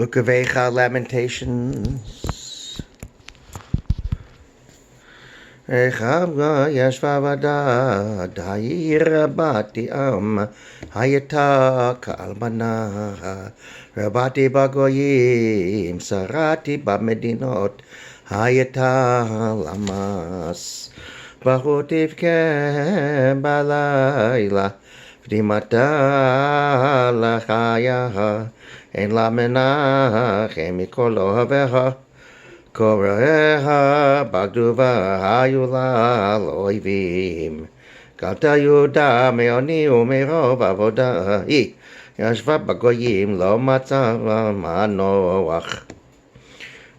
Book of EICHA Lamentations. Echava yashva vadad, hayir rabati hayata kalmana, rabati bagoyim, sarati bamedinot, hayata lamas, bahutiv ke balayla, v'dimata lachaya, en lamenachem mikol ohaveha, Koreha Bagduva Hayula Loivim Galta Yuda Meoni Umerov Avoda Yashva Bagoyim Lo Matza Manoach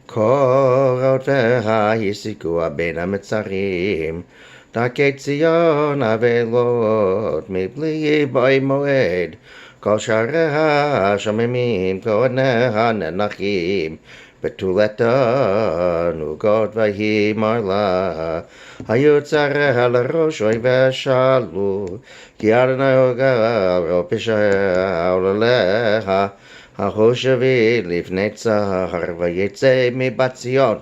Korotveha Yisiku Abena Metzarim Daket Zion Avelot Mibli Boy Moed Kol Shareha Shamimim Koneha Nenachim Betuleta nugod vahi marla hayutzareha laroshoi veshalu ki Adonai ogal pisha olaleha hahoshavi livnei tzahar vayetze mibat Zion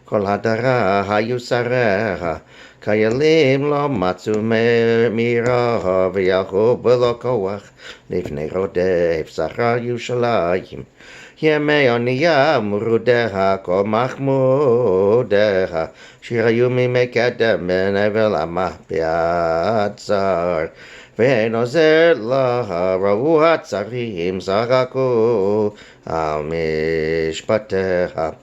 kol hadara hayutzareha kayalim lo matzu miraha v'yalchu b'lo koach livnei rodev zachar Yushalayim Yemei Oniya Murudeha Kol Machmudeha Shirayumi Mekedem Benevel Amah Beatzar Ve'en Ozer Laha Rahu Hatzarim Zaraku Al Mishpateha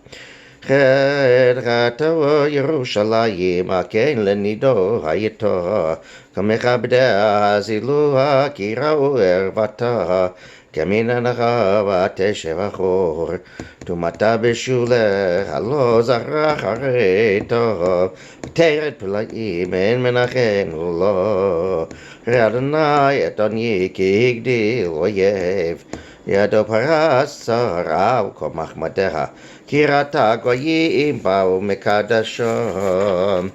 Chedchata Yerushalayim Akein Lenido Hayito Kamechabdea Ziluha Kirau Ervata Kamina nachava teshevachor tumata beshule halo zarach areto teret pelaim en menachen ulo Adonai et oni kigdil oyev yado paras sarav komachmadeha kirata goyim bau mekadashom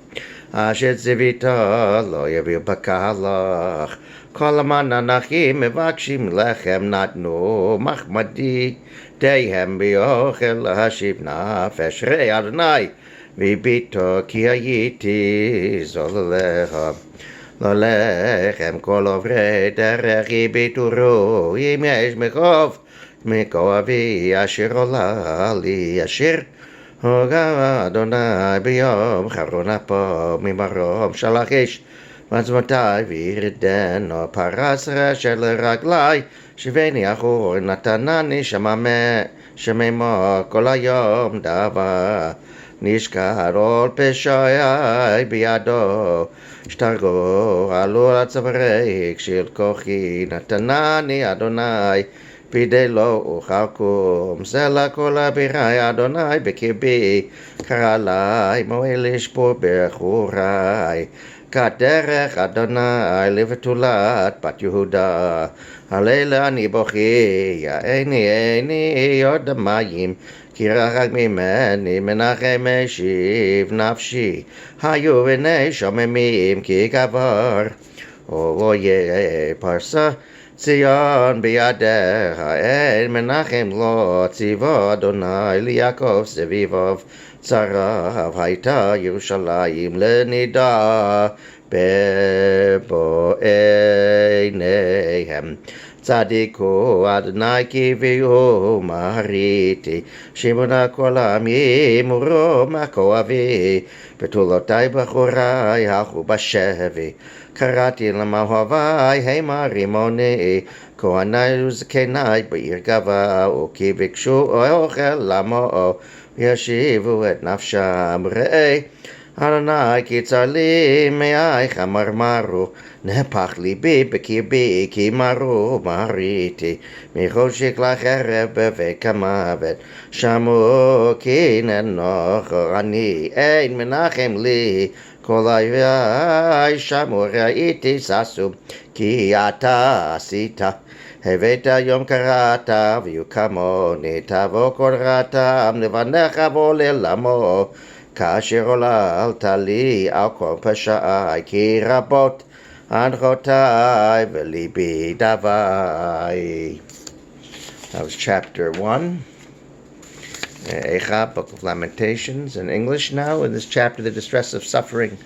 asher zivita lo yaviu bakalach Kol amananachim mevakshim lechem natnu machmadi dehem biochel hashiv nafesh rei Adonai v'bito ki hayiti zolalecha lo lechem kol ovrei derech yibituru im yesh mechov mikoavi asher ola li asher hoga Adonai biyom charonapo mimarom shalachish Matzmotai v'yirden o parasra shel raglai shiveni achor natanani shememo kol hayom dava nishkar ol peshayai biyado shtargo alul atzavarei shel kochi natanani Adonai bidei lo uchalkum zela kol abirai Adonai bekirbi karalai moel ishpor bechurai Kaderech Adonai levetulat bat Yehuda Halela ani bochi ya eini yod mayim kirachak mimeni menachem eshiv nafshi hayu v'nei shomemim ki gavar oye parsa Zion biyadecha en menachem lo tzivo Adonai liYakov sevivov Tzarav hayta Yerushalayim lenida bebo eineihem Tzadiku Adonai kivihu mariti Shimona kolam yimuro makoavi Betulotai bachurai halchu bashevi Karati lamahavai hema rimoni Kohanai uzkenai b'ir gava Uki bikshu ochel lamo Yashivu et nafsham rei Adonai kitzali me'aycha marmaru Nepach libi bekirbi ki maru mariti Michoshik lacherev bevek hamavet Shamu ki nenoch ani Ein menachem li Kol ayvai shamu raiti sasu Ki ata asita Heveta yom karata v'yukamoni tavo koratam levanecha volelamo kasher olalta li al kol pashai ki rabot anchotai v'libi davai. That was chapter 1. EICHA, Book of Lamentations, in English now. In this chapter, the distress of suffering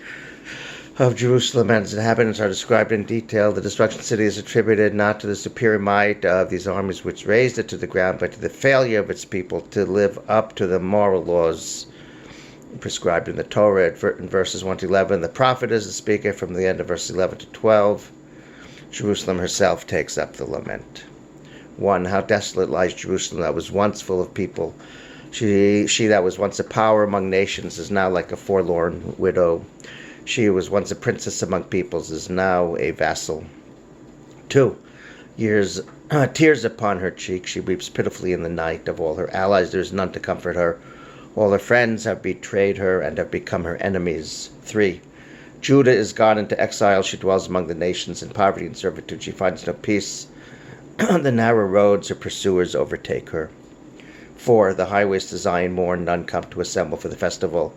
of Jerusalem and its inhabitants are described in detail. The destruction of the city is attributed not to the superior might of these armies which razed it to the ground, but to the failure of its people to live up to the moral laws prescribed in the Torah. In verses 1 to 11, the prophet is the speaker. From the end of verse 11 to 12, Jerusalem herself takes up the lament. 1. How desolate lies Jerusalem that was once full of people. She that was once a power among nations is now like a forlorn widow. She who was once a princess among peoples is now a vassal. 2. Tears upon her cheek. She weeps pitifully in the night. Of all her allies there is none to comfort her. All her friends have betrayed her and have become her enemies. 3. Judah is gone into exile. She dwells among the nations in poverty and servitude. She finds no peace. On the narrow roads her pursuers overtake her. 4. The highways to Zion mourn. None come to assemble for the festival.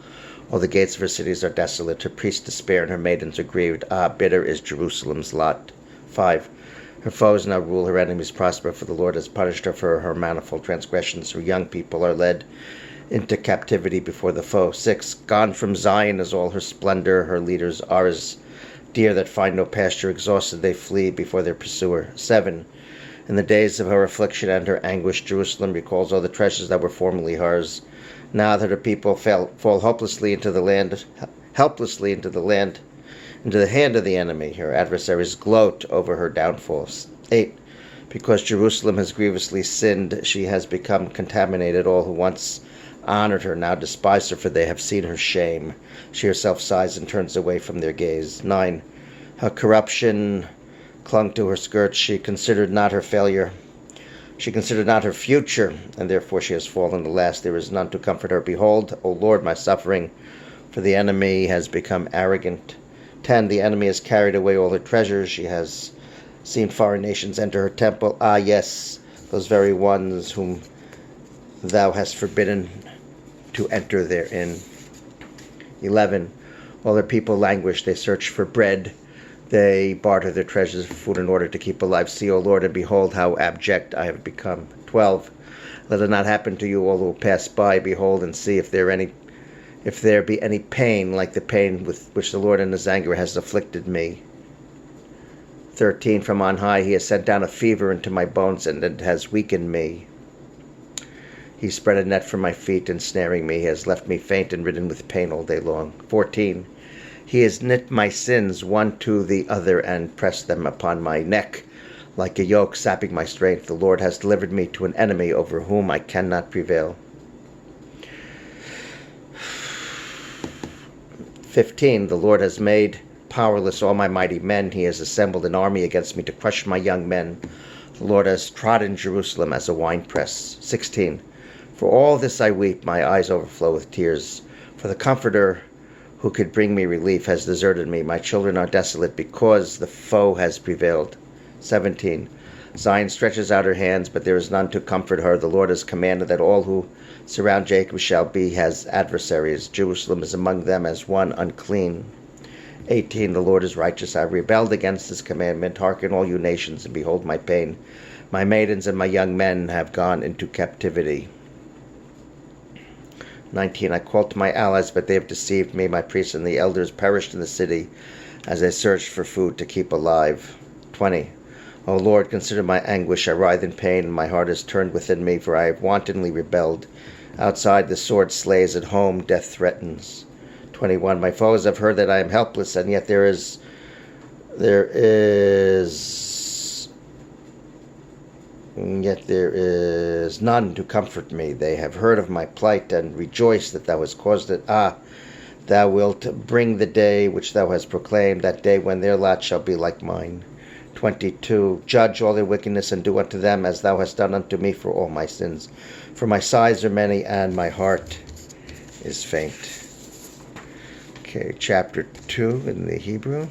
All the gates of her cities are desolate. Her priests despair and her maidens are grieved. Ah, bitter is Jerusalem's lot. 5. Her foes now rule, her enemies prosper, for the Lord has punished her for her manifold transgressions. Her young people are led into captivity before the foe. 6. Gone from Zion is all her splendor. Her leaders are as deer that find no pasture. Exhausted they flee before their pursuer. 7. In the days of her affliction and her anguish, Jerusalem recalls all the treasures that were formerly hers. Now that her people fall helplessly into the hand of the enemy, her adversaries gloat over her downfalls. 8. Because Jerusalem has grievously sinned, she has become contaminated. All who once honored her now despise her, for they have seen her shame. She herself sighs and turns away from their gaze. 9. Her corruption clung to her skirts. She considered not her failure. She considered not her future, and therefore she has fallen. Alas, there is none to comfort her. Behold, O Lord, my suffering, for the enemy has become arrogant. 10. The enemy has carried away all her treasures. She has seen foreign nations enter her temple. Ah, yes, those very ones whom thou hast forbidden to enter therein. 11. All her people languish. They search for bread. They barter their treasures for food in order to keep alive. See, O Lord, and behold how abject I have become. 12. Let it not happen to you, all who pass by. Behold and see if there be any pain like the pain with which the Lord in his anger has afflicted me. 13. From on high he has sent down a fever into my bones, and it has weakened me. He spread a net for my feet, ensnaring me. He has left me faint and ridden with pain all day long. 14. He has knit my sins one to the other and pressed them upon my neck like a yoke, sapping my strength. The Lord has delivered me to an enemy over whom I cannot prevail. 15. The Lord has made powerless all my mighty men. He has assembled an army against me to crush my young men. The Lord has trodden Jerusalem as a winepress. 16. For all this I weep, my eyes overflow with tears. For the Comforter who could bring me relief has deserted me. My children are desolate because the foe has prevailed. 17. Zion stretches out her hands, but there is none to comfort her. The Lord has commanded that all who surround Jacob shall be his adversaries. Jerusalem is among them as one unclean. 18. The Lord is righteous. I rebelled against his commandment. Hearken, all you nations, and behold my pain. My maidens and my young men have gone into captivity. 19. I called to my allies, but they have deceived me. My priests and the elders perished in the city as they searched for food to keep alive. 20. O Lord, consider my anguish. I writhe in pain, and my heart is turned within me, for I have wantonly rebelled. Outside the sword slays, at home death threatens. 21. My foes have heard that I am helpless, and yet there is none to comfort me. They have heard of my plight and rejoice that thou hast caused it. Ah, thou wilt bring the day which thou hast proclaimed, that day when their lot shall be like mine. 22. Judge all their wickedness, and do unto them as thou hast done unto me for all my sins. For my sighs are many, and my heart is faint. Okay, chapter 2 in the Hebrew.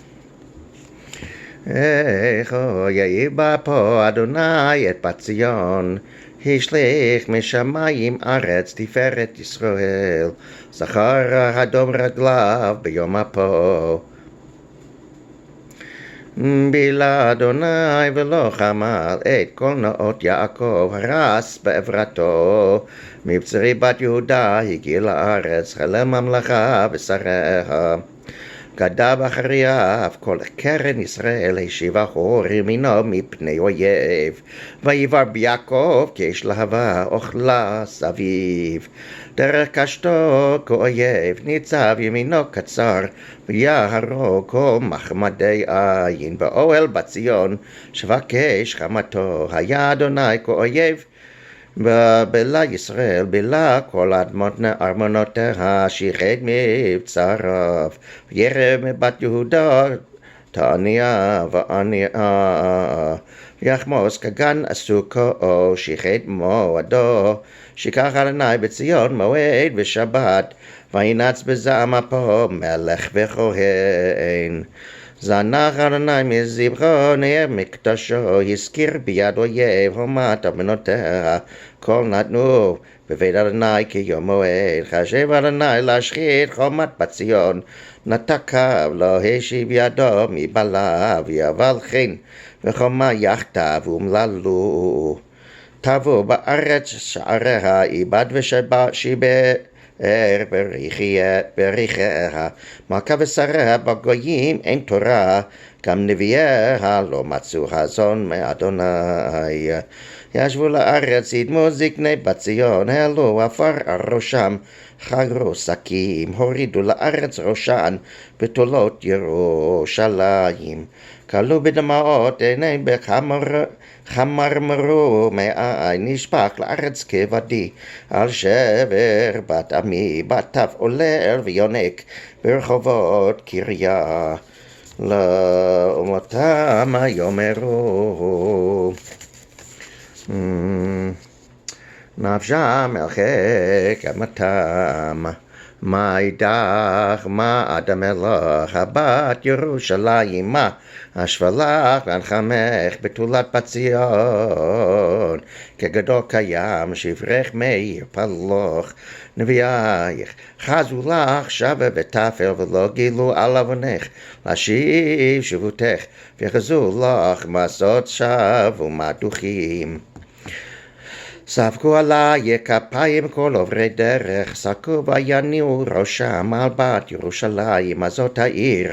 Echo yaiba po Adonai et bat Zion, Hishlich mishamayim aretz tiferet Yisrael, Zachar hadom raglav b'yom apo. בילה אדוני ולא חמל את כל נאות יעקב, הרס בעברתו. מבצרי בת יהודה הגיע לארץ, חלל ממלכה ושריה. גדע באחריו כל קרן ישראל, השיבה הור ימינו מפני אויב. ויבר ביעקב כאש להבה, אוכלה סביב. דרך קשתו כאויב, ניצב ימינו קצר, ויהרוג כל מחמדי עין. באוהל בציון, שבקש חמתו, היה אדוני כאויב. ובלה ישראל, בלה כל ארמונותיה, שיחד מבצריו. ירב מבת יהודה, תעניה ועניה. יחמוס כגן עסוקו, שיחד מועדו. שיקח אדוני בציון מועד ושבת, וינץ בזעם אפו מלך וכהן. זנח אדוני מזבחו נר מקדשו, הזכיר ביד אויב הומת אבנותיה, כל נתנו בבית אדוני כיום מועד. חשב אדוני להשחית חומת בציון, נתקיו לא השיב ידו מבלעיו, יבל חן וחומה יחדיו אומללו. תבוא בארץ שעריה, איבד ושיבה בריחיה, מלכה ושריה בגויים אין תורה, גם נביאיה לא מצאו חזון מאדוני. ישבו לארץ, ידמו זקני בציון, העלו עפר על ראשם, חגרו שקים, הורידו לארץ ראשן, בתולות ירושלים. כלו בדמעות עיני חמרמרו מעין, נשפך לארץ כבדי, על שבר בת עמי, בטף עולל ויונק, ברחובות קריה. לאומתם יאמרו, נפשם הרחק עמתם. מה ידך, מה עד המלך, הבת ירושלים, מה אשפלך ואנחמך בתולת בציון. כגדול קיים שברך מאיר פלוך, נביאייך חזו לך שווה ותפל, ולא גילו על עוונך להשיב שבותך, ויחזו לך מסעות שווא ומדוכים. ספקו עלי כפיים כל עוברי דרך, סקו ויניעו ראשם על בת ירושלים, הזאת העיר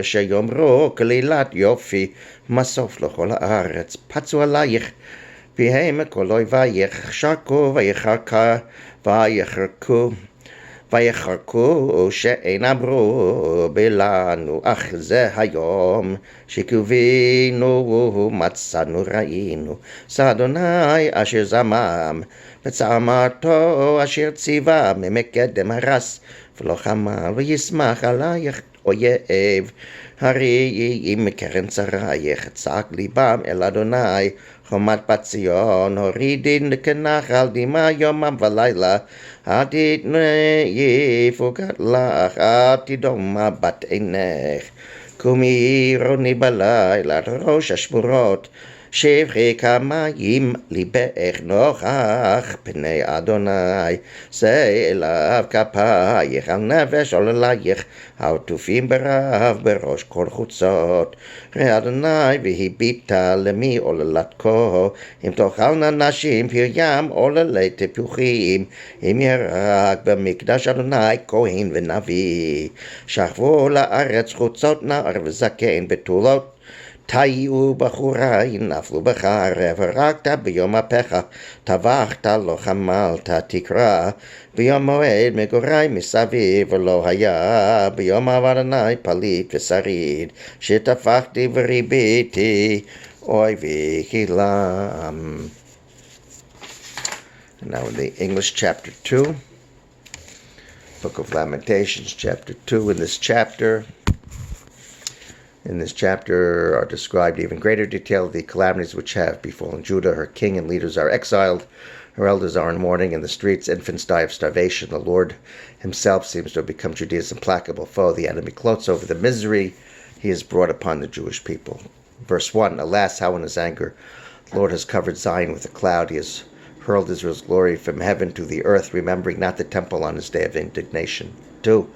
שיאמרו כלילת יופי, מסוף לכל הארץ. פצו עלייך פיהם כל אויבייך, שרקו ויחרקו שאין אמרו בלנו, אך זה היום שקיווינו מצאנו ראינו. אדוני אשר זמם בצעמתו, אשר ציווה ממקדם הרס ולא חמל, וישמח עלייך אויב. הרי אם מקרן צריך צעק ליבם אל אדוני, חומת בציון הורידין כנחל דמעה יומם ולילה, אל תתעייפו לך, אל תדום מבט עינך. קומי רוני בלילה ראש השבורות, שבחי כמים ליבך נוכח פני אדוני. שא אליו כפייך על נפש עוללייך, העטופים ברעב בראש כל חוצות. ראה אדוני והביט למי עוללתו, אם תאכלנה נשים פריים עוללי תפוחים, אם ירק במקדש אדוני כהן ונביא. שכבו לארץ חוצות נער וזקן בתולות, תהיו בחורי נפלו בחרב, הרגת ביום אפיך, טבחת לא חמלת תקרא. ביום מועד מגורי מסביב, ולא היה ביום אדוני פליט ושריד, שטפחתי וריביתי אויבי כלם. Now in the English chapter 2, Book of Lamentations chapter 2. In this chapter are described even greater detail the calamities which have befallen Judah. Her king and leaders are exiled. Her elders are in mourning in the streets. Infants die of starvation. The Lord himself seems to have become Judea's implacable foe. The enemy gloats over the misery he has brought upon the Jewish people. Verse 1, alas, how in his anger the Lord has covered Zion with a cloud. He has hurled Israel's glory from heaven to the earth, remembering not the temple on his day of indignation. 2,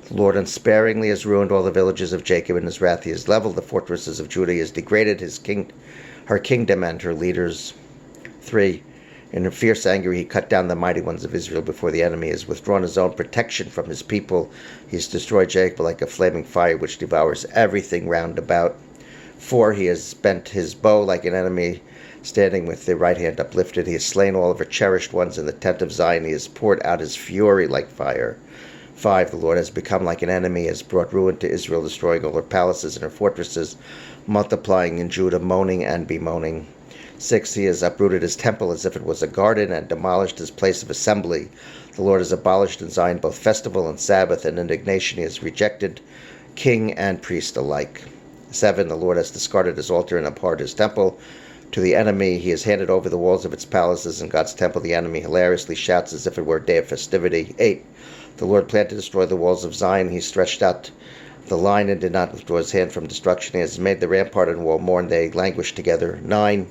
The Lord unsparingly has ruined all the villages of Jacob. In his wrath he has leveled the fortresses of Judah. He has degraded her kingdom and her leaders. 3. In fierce anger he cut down the mighty ones of Israel before the enemy. He has withdrawn his own protection from his people. He has destroyed Jacob like a flaming fire which devours everything round about. 4. He has bent his bow like an enemy, standing with the right hand uplifted. He has slain all of her cherished ones in the tent of Zion. He has poured out his fury like fire. 5. The Lord has become like an enemy, has brought ruin to Israel, destroying all her palaces and her fortresses, multiplying in Judah, moaning and bemoaning. 6. He has uprooted his temple as if it was a garden, and demolished his place of assembly. The Lord has abolished in Zion both festival and Sabbath. In indignation he has rejected king and priest alike. 7. The Lord has discarded his altar and abhorred his temple. To the enemy he has handed over the walls of its palaces. In God's temple the enemy hilariously shouts as if it were a day of festivity. 8. The Lord planned to destroy the walls of Zion. He stretched out the line and did not withdraw his hand from destruction. He has made the rampart and wall mourn. They languish together. 9.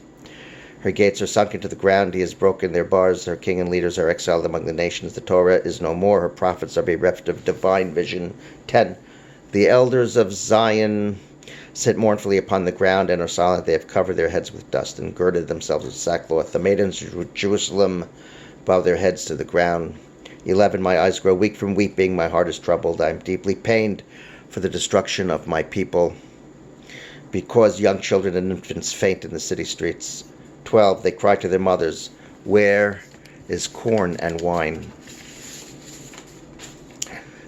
Her gates are sunk into the ground. He has broken their bars. Her king and leaders are exiled among the nations. The Torah is no more. Her prophets are bereft of divine vision. 10. The elders of Zion sit mournfully upon the ground and are silent. They have covered their heads with dust and girded themselves with sackcloth. The maidens of Jerusalem bow their heads to the ground. 11. My eyes grow weak from weeping. My heart is troubled. I am deeply pained for the destruction of my people, because young children and infants faint in the city streets. 12. They cry to their mothers, where is corn and wine?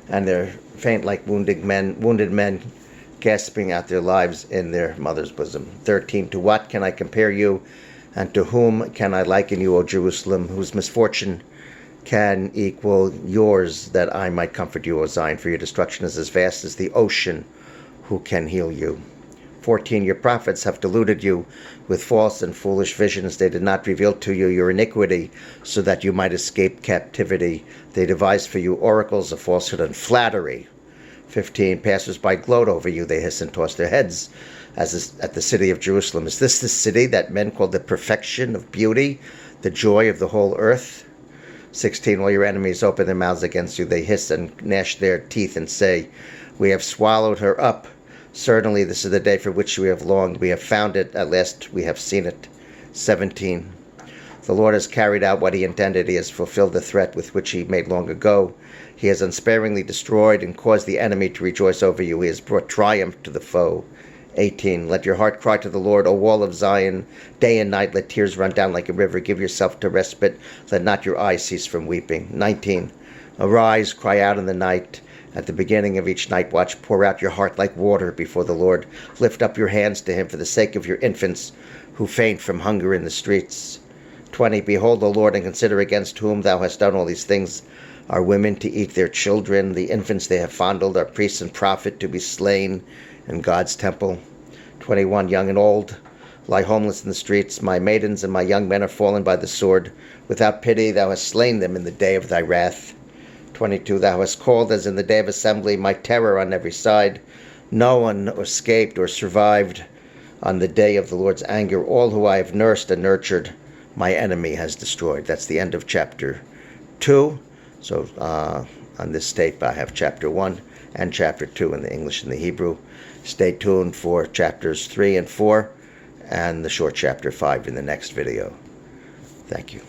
And they faint like wounded men, gasping out their lives in their mother's bosom. 13. To what can I compare you, and to whom can I liken you, O Jerusalem, whose misfortune can equal yours, that I might comfort you, O Zion? For your destruction is as vast as the ocean. Who can heal you? 14. Your prophets have deluded you with false and foolish visions. They did not reveal to you your iniquity, so that you might escape captivity. They devised for you oracles of falsehood and flattery. 15. Passers-by gloat over you. They hiss and toss their heads at the city of Jerusalem. Is this the city that men call the perfection of beauty, the joy of the whole earth? 16. While your enemies open their mouths against you, they hiss and gnash their teeth and say, we have swallowed her up. Certainly this is the day for which we have longed. We have found it. At last we have seen it. 17. The Lord has carried out what he intended. He has fulfilled the threat with which he made long ago. He has unsparingly destroyed and caused the enemy to rejoice over you. He has brought triumph to the foe. 18. Let your heart cry to the Lord, O wall of Zion. Day and night let tears run down like a river. Give yourself to respite. Let not your eyes cease from weeping. 19. Arise, cry out in the night. At the beginning of each night watch, pour out your heart like water before the Lord. Lift up your hands to him for the sake of your infants who faint from hunger in the streets. 20. Behold the Lord, and consider against whom thou hast done all these things. Are women to eat their children? The infants they have fondled are priests and prophets to be slain in God's temple. 21. Young and old lie homeless in the streets. My maidens and my young men are fallen by the sword. Without pity thou hast slain them in the day of thy wrath. 22. Thou hast called as in the day of assembly, my terror on every side. No one escaped or survived on the day of the Lord's anger. All who I have nursed and nurtured, my enemy has destroyed. That's the end of chapter 2. So on this tape I have chapter 1 and chapter 2 in the English and the Hebrew. Stay tuned for chapters 3 and 4 and the short chapter 5 in the next video. Thank you.